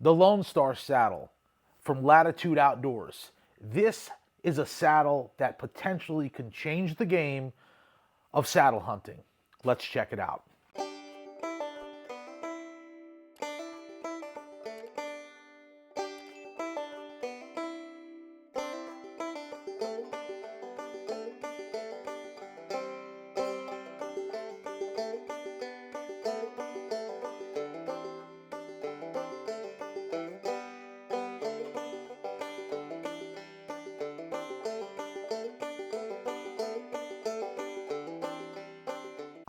The Lonestar Saddle from Latitude Outdoors. This is a saddle that potentially can change the game of saddle hunting. Let's check it out.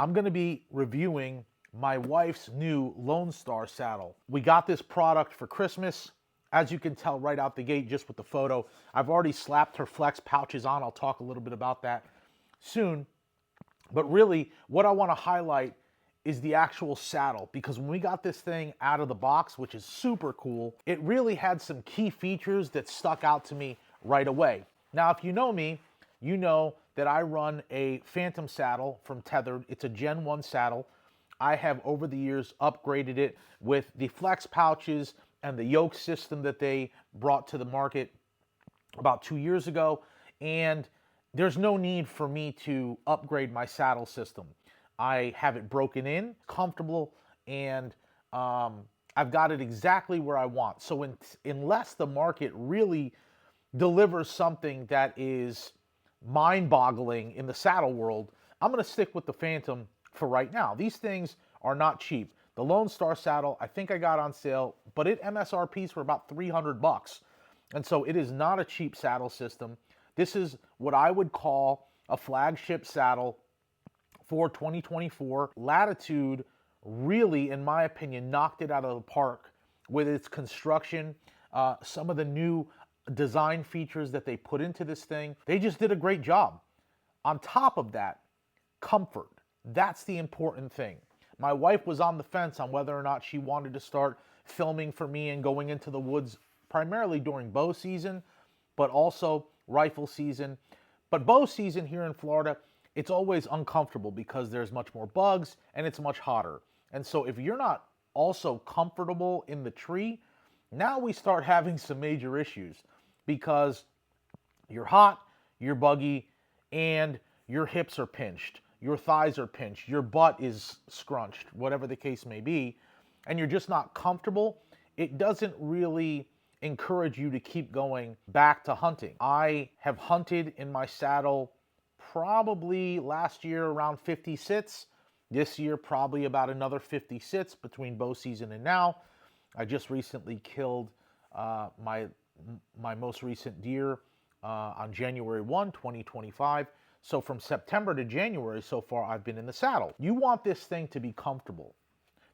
I'm going to be reviewing my wife's new Lonestar saddle. We got this product for Christmas. As you can tell right out the gate just with the photo, I've already slapped her flex pouches on. I'll talk a little bit about that soon. But really, what I want to highlight is the actual saddle, because when we got this thing out of the box, which is super cool, it really had some key features that stuck out to me right away. Now, if you know me, you know that I run a Phantom saddle from Tethered. It's a Gen 1 saddle. I have over the years upgraded it with the flex pouches and the yoke system that they brought to the market about 2 years ago. And there's no need for me to upgrade my saddle system. I have it broken in, comfortable, and I've got it exactly where I want. So unless the market really delivers something that is mind-boggling in the saddle world, I'm going to stick with the Phantom for right now. These things are not cheap. The Lonestar saddle, I think I got on sale, but it MSRPs for about $300. And so it is not a cheap saddle system. This is what I would call a flagship saddle for 2024. Latitude really, in my opinion, knocked it out of the park with its construction, some of the new design features that they put into this thing. They just did a great job. On top of that, comfort. That's the important thing. My wife was on the fence on whether or not she wanted to start filming for me and going into the woods primarily during bow season, but also rifle season. But bow season here in Florida, it's always uncomfortable because there's much more bugs and it's much hotter. And so if you're not also comfortable in the tree, now we start having some major issues because you're hot, you're buggy, and your hips are pinched, your thighs are pinched, your butt is scrunched, whatever the case may be, and you're just not comfortable. It doesn't really encourage you to keep going back to hunting. I have hunted in my saddle probably last year around 50 sits. This year probably about another 50 sits between bow season and now. I just recently killed my most recent deer on January 1, 2025. So from September to January so far, I've been in the saddle. You want this thing to be comfortable.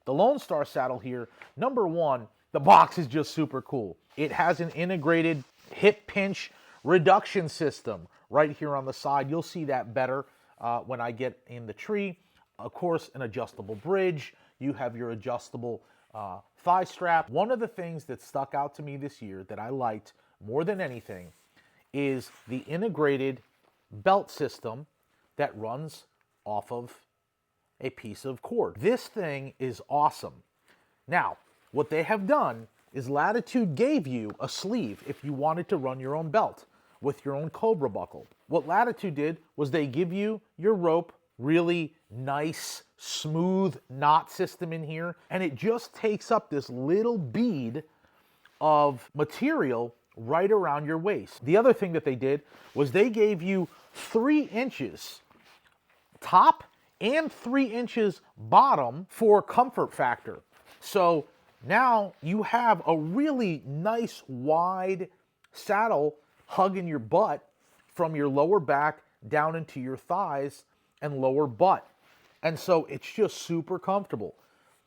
The Lonestar saddle here, number one, the box is just super cool. It has an integrated hip pinch reduction system right here on the side. You'll see that better when I get in the tree. Of course, an adjustable bridge. You have your adjustable thigh strap. One of the things that stuck out to me this year that I liked more than anything is the integrated belt system that runs off of a piece of cord. This thing is awesome. Now, what they have done is Latitude gave you a sleeve if you wanted to run your own belt with your own Cobra buckle. What Latitude did was they give you your rope, really nice, smooth knot system in here, and it just takes up this little bead of material right around your waist. The other thing that they did was they gave you 3 inches top and 3 inches bottom for comfort factor. So now you have a really nice wide saddle hugging your butt from your lower back down into your thighs and lower butt. And so it's just super comfortable.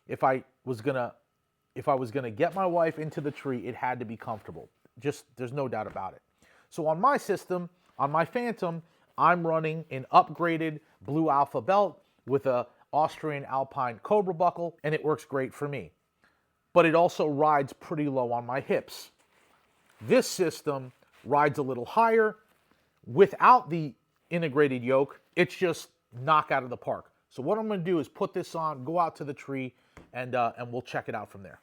If I was gonna get my wife into the tree, it had to be comfortable. Just, there's no doubt about it. So on my system, on my Phantom, I'm running an upgraded Blue Alpha belt with a Austrian Alpine Cobra buckle, and it works great for me. But it also rides pretty low on my hips. This system rides a little higher. Without the integrated yoke, it's just knock out of the park. So what I'm going to do is put this on, go out to the tree, and we'll check it out from there.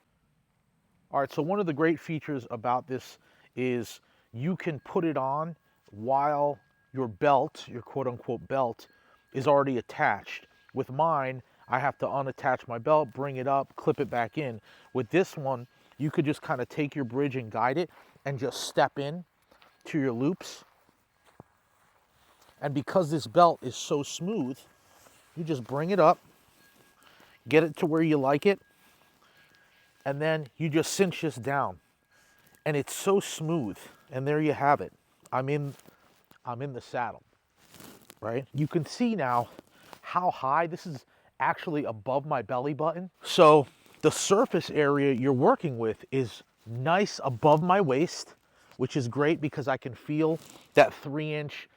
All right, so one of the great features about this is you can put it on while your belt, your quote unquote belt, is already attached. With mine, I have to unattach my belt, bring it up, clip it back in. With this one, you could just kind of take your bridge and guide it and just step in to your loops. And because this belt is so smooth, you just bring it up, get it to where you like it, and then you just cinch this down. And it's so smooth. And there you have it. I'm in the saddle, right? You can see now how high this is actually above my belly button. So the surface area you're working with is nice above my waist, which is great because I can feel that 3-inch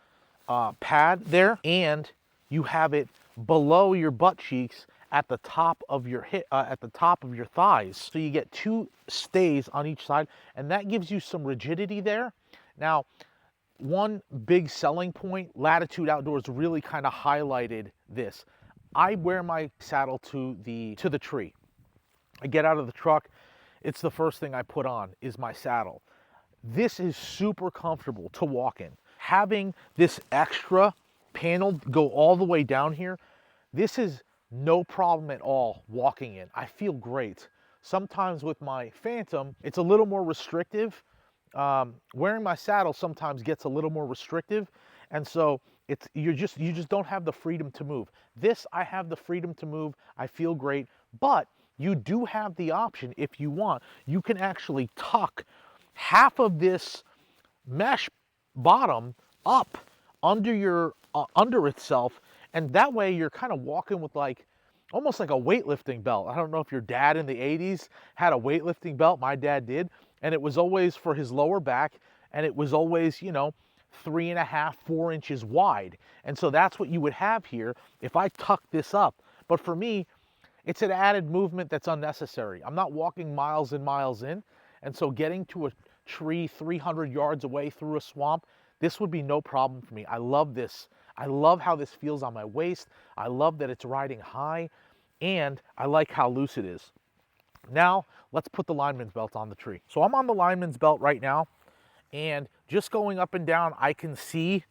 pad there, and you have it below your butt cheeks at the top of your at the top of your thighs. So you get 2 stays on each side, and that gives you some rigidity there. Now, one big selling point, Latitude Outdoors really kind of highlighted this. I wear my saddle to the tree. I get out of the truck, it's the first thing I put on is my saddle. This is super comfortable to walk in. Having this extra panel go all the way down here, this is no problem at all walking in. I feel great. Sometimes with my Phantom, it's a little more restrictive. Wearing my saddle sometimes gets a little more restrictive, and so you just don't have the freedom to move. This, I have the freedom to move. I feel great, but you do have the option, if you want, you can actually tuck half of this mesh bottom up under your under itself, and that way you're kind of walking with like almost like a weightlifting belt. I don't know if your dad in the 80s had a weightlifting belt. My dad did, and it was always for his lower back, and it was always, you know, 3.5, 4 inches wide. And so that's what you would have here if I tuck this up. But for me, it's an added movement that's unnecessary. I'm not walking miles and miles in, and so getting to a tree 300 yards away through a swamp, this would be no problem for me. I love this. I love how this feels on my waist. I love that it's riding high, and I like how loose it is. Now, let's put the lineman's belt on the tree. So I'm on the lineman's belt right now, and just going up and down, I can see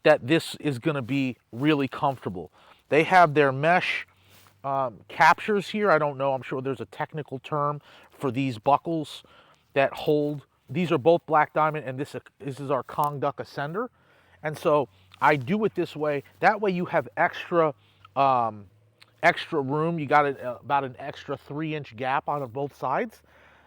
that this is gonna be really comfortable. They have their mesh captures here. I don't know, I'm sure there's a technical term for these buckles that hold. These are both black diamond, and this is our Kong Duck Ascender. And so I do it this way. That way you have extra room. You got about an extra 3-inch gap on both sides.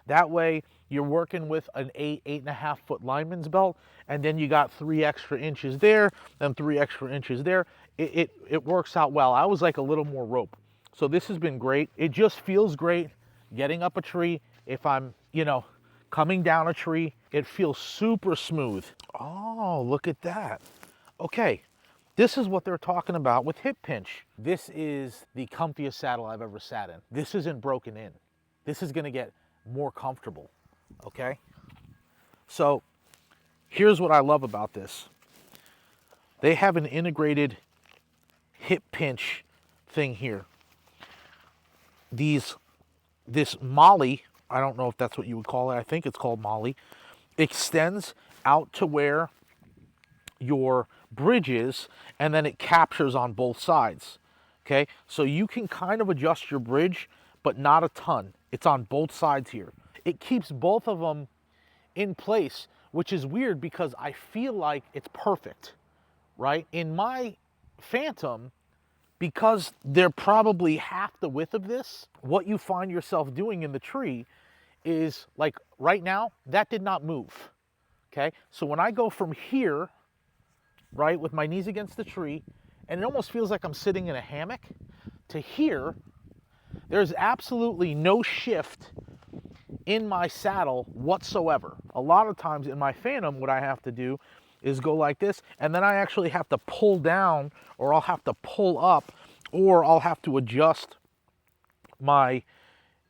That way you're working with an 8.5 foot lineman's belt, and then you got 3 extra inches there, and 3 extra inches there. It works out well. I was like a little more rope. So this has been great. It just feels great getting up a tree. If I'm, you know, coming down a tree, it feels super smooth. Oh, look at that. Okay, this is what they're talking about with hip pinch. This is the comfiest saddle I've ever sat in. This isn't broken in. This is gonna get more comfortable, okay? So here's what I love about this. They have an integrated hip pinch thing here. This molly, I don't know if that's what you would call it, I think it's called molly, extends out to where your bridge is, and then it captures on both sides, okay? So you can kind of adjust your bridge, but not a ton. It's on both sides here. It keeps both of them in place, which is weird because I feel like it's perfect, right? In my Phantom, because they're probably half the width of this, what you find yourself doing in the tree is, like right now, that did not move, okay? So when I go from here, right, with my knees against the tree, and it almost feels like I'm sitting in a hammock, to here, there's absolutely no shift in my saddle whatsoever. A lot of times in my Phantom, what I have to do is go like this, and then I actually have to pull down, or I'll have to pull up, or I'll have to adjust my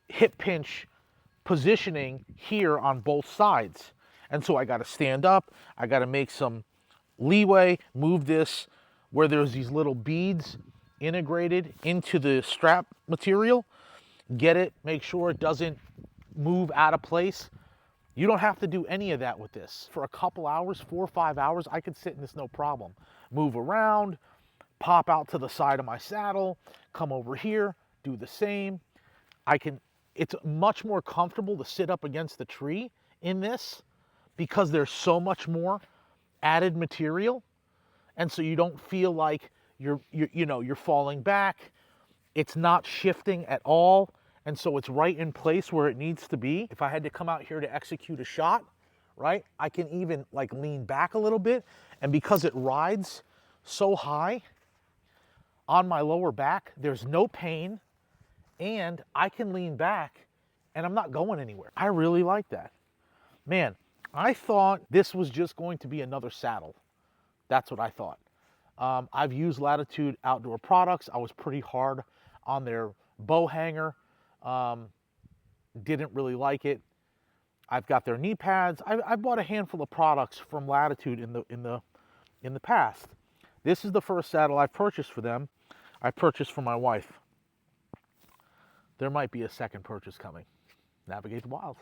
hip pinch positioning here on both sides. And so I got to stand up, I got to make some leeway, move this where there's these little beads integrated into the strap material, get it, make sure it doesn't move out of place. You don't have to do any of that with this. For a couple hours, 4 or 5 hours, I could sit in this no problem. Move around, pop out to the side of my saddle, come over here, do the same. It's much more comfortable to sit up against the tree in this because there's so much more added material. And so you don't feel like you're falling back. It's not shifting at all. And so it's right in place where it needs to be. If I had to come out here to execute a shot, right, I can even like lean back a little bit. And because it rides so high on my lower back, there's no pain, and I can lean back and I'm not going anywhere. I really like that. Man, I thought this was just going to be another saddle. That's what I thought. I've used Latitude Outdoor products. I was pretty hard on their bow hanger. Didn't really like it. I've got their knee pads. I bought a handful of products from Latitude in the past. This is the first saddle I've purchased for them. I purchased for my wife. There might be a second purchase coming. Navigate the wild.